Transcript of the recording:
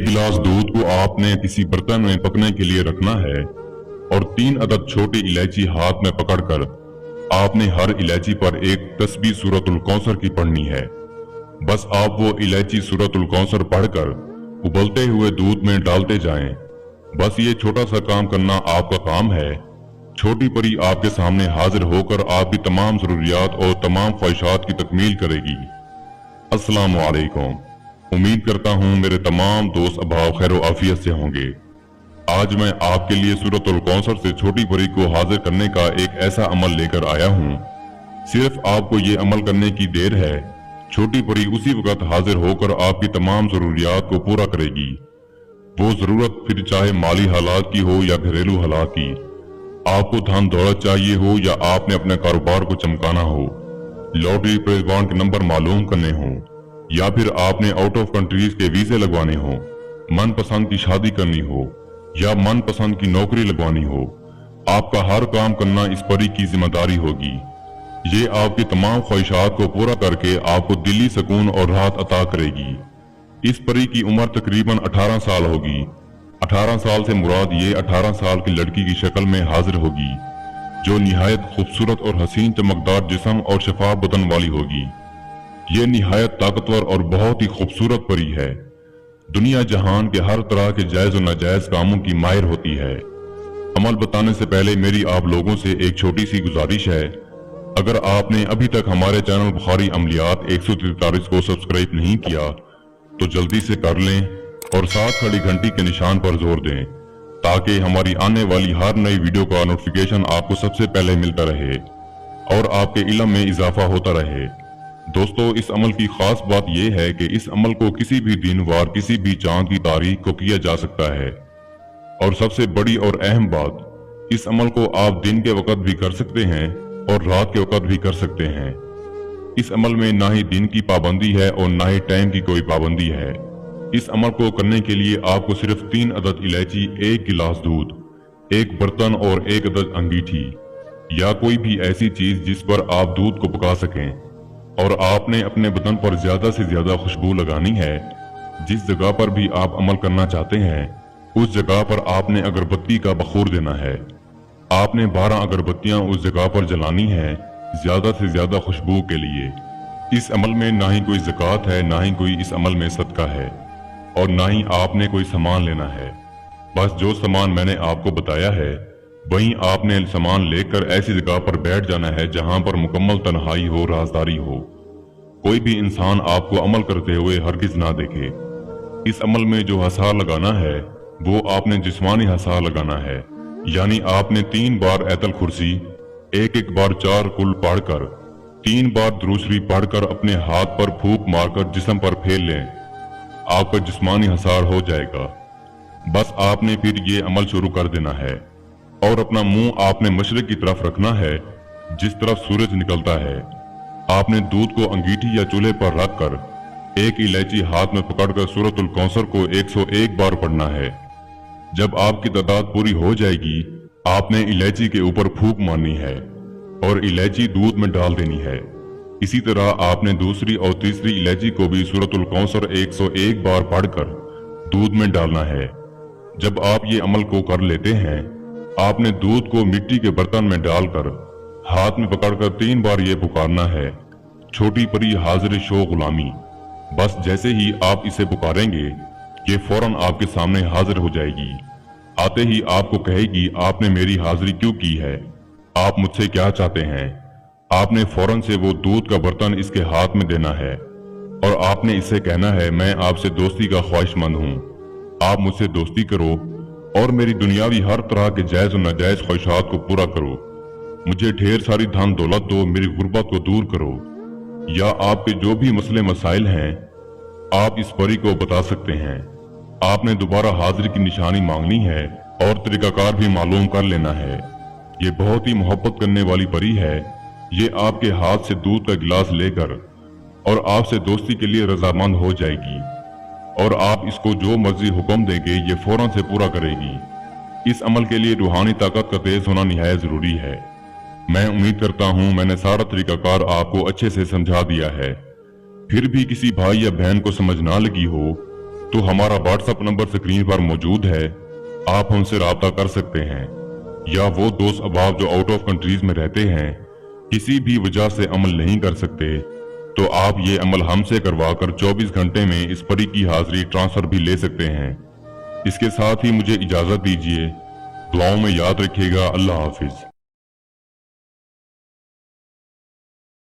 एक गिलास दूध को आपने किसी बर्तन में पकने के लिए रखना है और 3 अदद छोटी इलायची हाथ में पकड़कर आपने हर इलायची पर एक तस्बीह सूरतुल कौसर की पढ़नी है। बस आप वो इलायची सूरतुल कौसर पढ़कर उबलते हुए दूध में डालते जाएं। बस ये छोटा सा काम करना आपका काम है। छोटी परी आपके सामने हाजिर होकर आपकी तमाम जरूरियात और तमाम ख्वाहिशात की तकमील करेगी। अस्सलाम वालेकुम। उम्मीद करता हूँ मेरे तमाम दोस्त अभाव खैर आफियत से होंगे। आज मैं आपके लिए सूरतुल कौसर से छोटी परी को हाजिर करने का एक ऐसा अमल लेकर आया हूँ। सिर्फ आपको ये अमल करने की देर है। छोटी परी उसी वक्त हाजिर होकर आपकी तमाम जरूरियात को पूरा करेगी। वो जरूरत फिर चाहे माली हालात की हो या घरेलू हालात की, आपको धन दौलत चाहिए हो या आपने अपने कारोबार को चमकाना हो, लॉटरी प्राइज के नंबर मालूम करने हो, या फिर आपने आउट ऑफ कंट्रीज के वीजे लगवाने हो, मनपसंद की शादी करनी हो या मनपसंद की नौकरी लगवानी हो, आपका हर काम करना इस परी की जिम्मेदारी होगी। ये आपकी तमाम ख्वाहिशात को पूरा करके आपको दिली सुकून और राहत अता करेगी। इस परी की उम्र तकरीबन 18 साल होगी। 18 साल से मुराद ये 18 साल की लड़की की शक्ल में हाजिर होगी, जो निहायत खूबसूरत और हसीन चमकदार जिस्म और शफाफ बदन वाली होगी। ये निहायत ताकतवर और बहुत ही खूबसूरत परी है। दुनिया जहान के हर तरह के जायज और नाजायज कामों की माहिर होती है। अमल बताने से पहले मेरी आप लोगों से एक छोटी सी गुजारिश है। अगर आपने अभी तक हमारे चैनल बुखारी अमलियात 143 को सब्सक्राइब नहीं किया तो जल्दी से कर लें और साथ खड़ी घंटी के निशान पर जोर दें, ताकि हमारी आने वाली हर नई वीडियो का नोटिफिकेशन आपको सबसे पहले मिलता रहे और आपके इल्म में इजाफा होता रहे। दोस्तों, इस अमल की खास बात यह है कि इस अमल को किसी भी दिन वार किसी भी चांद की तारीख को किया जा सकता है। और सबसे बड़ी और अहम बात, इस अमल को आप दिन के वक्त भी कर सकते हैं और रात के वक्त भी कर सकते हैं। इस अमल में ना ही दिन की पाबंदी है और ना ही टाइम की कोई पाबंदी है। इस अमल को करने के लिए आपको सिर्फ 3 अदद इलायची, 1 गिलास दूध, 1 बर्तन और 1 अदद अंगीठी या कोई भी ऐसी चीज जिस पर आप दूध को पका सकें, और आपने अपने बदन पर ज्यादा से ज्यादा खुशबू लगानी है। जिस जगह पर भी आप अमल करना चाहते हैं उस जगह पर आपने अगरबत्ती का बखूर देना है। आपने 12 अगरबत्तियां उस जगह पर जलानी है, ज्यादा से ज्यादा खुशबू के लिए। इस अमल में ना ही कोई ज़कात है, ना ही कोई इस अमल में सदका है और ना ही आपने कोई सामान लेना है। बस जो सामान मैंने आपको बताया है वहीं आपने सामान लेकर ऐसी जगह पर बैठ जाना है जहां पर मुकम्मल तन्हाई हो, राजदारी हो। कोई भी इंसान आपको अमल करते हुए हरगिज ना देखे। इस अमल में जो हसार लगाना है वो आपने जिस्मानी हसार लगाना है, यानी आपने 3 बार ऐतल कुर्सी, एक बार 4 कुल पढ़कर 3 बार दुरूद शरीफ पढ़कर अपने हाथ पर फूंक मारकर जिस्म पर फेर लें। आपका जिस्मानी हसार हो जाएगा। बस आपने फिर ये अमल शुरू कर देना है और अपना मुंह आपने मशरिक की तरफ रखना है, जिस तरफ सूरज निकलता है। आपने दूध को अंगीठी या चूल्हे पर रखकर 1 इलायची हाथ में पकड़कर सूरतुल कौसर को 101 बार पढ़ना है। जब आपकी तादाद पूरी हो जाएगी आपने इलायची के ऊपर फूंक मारनी है और इलायची दूध में डाल देनी है। इसी तरह आपने दूसरी और तीसरी इलायची को भी सूरतुल कौसर 101 बार पढ़कर दूध में डालना है। जब आप ये अमल को कर लेते हैं आपने दूध को मिट्टी के बर्तन में डालकर हाथ में पकड़कर 3 बार ये पुकारना है, छोटी परी हाजिर शो गुलामी। बस जैसे ही आप इसे पुकारेंगे ये फौरन आपके सामने हाजिर हो जाएगी। आते ही आपको कहेगी आपने मेरी हाजिरी क्यों की है, आप मुझसे क्या चाहते हैं। आपने फौरन से वो दूध का बर्तन इसके हाथ में देना है और आपने इससे कहना है मैं आपसे दोस्ती का ख्वाहिशमंद हूँ, आप मुझसे दोस्ती करो और मेरी दुनियावी हर तरह के जायज और नाजायज ख्वाहिशात को पूरा करो। मुझे ढेर सारी धन दौलत दो, मेरी गुर्बत को दूर करो। या आपके जो भी मसले मसाइल हैं आप इस परी को बता सकते हैं। आपने दोबारा हाजिरी की निशानी मांगनी है और तरीकाकार भी मालूम कर लेना है। ये बहुत ही मोहब्बत करने वाली परी है। ये आपके हाथ से दूध का गिलास लेकर और आपसे दोस्ती के लिए रजामंद हो जाएगी और आप इसको जो मर्जी हुक्म देंगे ये फौरन से पूरा करेगी। इस अमल के लिए रूहानी ताकत का तेज होना निहायत जरूरी है। मैं उम्मीद करता हूँ मैंने सारा तरीकाकार आपको अच्छे से समझा दिया है। फिर भी किसी भाई या बहन को समझ ना लगी हो तो हमारा व्हाट्सएप नंबर स्क्रीन पर मौजूद है, आप हमसे राब्ता कर सकते हैं। या वो दोस्त अहबाब जो आउट ऑफ कंट्रीज में रहते हैं, किसी भी वजह से अमल नहीं कर सकते, तो आप ये अमल हमसे करवाकर 24 घंटे में इस परी की हाजिरी ट्रांसफर भी ले सकते हैं। इसके साथ ही मुझे इजाजत दीजिए। दुआओं में याद रखिएगा। अल्लाह हाफिज।